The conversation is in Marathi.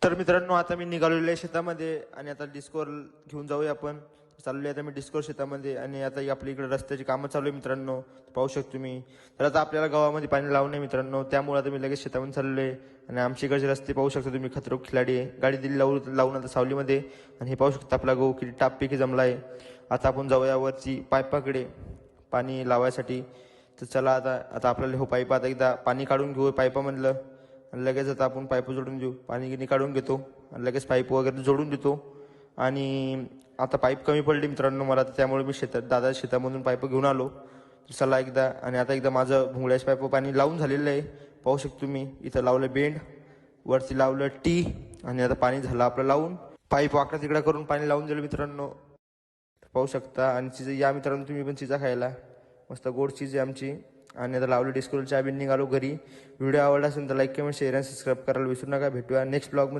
तर मित्रांनो आता मी निघालेलो आहे शेतामध्ये आणि आता डिस्कोवर घेऊन जाऊया आपण. चाललोय आता मी डिस्कोवर शेतामध्ये आणि आता आपल्या इकडे रस्त्याची कामं चालू आहे मित्रांनो, पाहू शकतो तुम्ही. तर आता आपल्याला गावामध्ये पाणी लावून आहे मित्रांनो, त्यामुळे आता मी लगेच शेतामध्ये चाललो आहे. आणि आमच्या इकडचे रस्ते पाहू शकतो तुम्ही, खतरों खिलाडी आहे. गाडी दिली लावून आता सावलीमध्ये. आणि हे पाहू शकता आपला गहू किती टापपैकी जमला आहे. आता आपण जाऊया वरची पाईपाकडे पाणी लावायसाठी. तर चला आता आता आपल्याला हो पाईप आता एकदा पाणी काढून घेऊ पाईपामधलं आणि लगेच आता आपण पाईप जोडून देऊ. पाणी गिनी काढून घेतो आणि लगेच पाईप वगैरे जोडून देतो. आणि आता पाईप कमी पडली मित्रांनो मला, तर त्यामुळे मी दादा शेतामधून पाईप घेऊन आलो. तर चला एकदा. आणि आता एकदा माझं भुंगळ्याचं पाईप पाणी लावून झालेलं आहे, पाहू शकतो तुम्ही. इथं लावलं बेंड, वरती लावलं टी, आणि आता पाणी झालं आपलं लावून. पाईप वाकडा तिकडा करून पाणी लावून दिलं मित्रांनो, पाहू शकता. आणि चीज या मित्रांनो, तुम्ही पण चिजा खायला, मस्त गोड चीज आहे आमची. आणि आता लावली डिस्कोला चहा बी, निघालो घरी. व्हिडिओ आवडला असेल तर लाईक कमेंट शेअर आणि सबस्क्राईब करायला विसरू नका. भेटूया नेक्स्ट ब्लॉग मध्ये.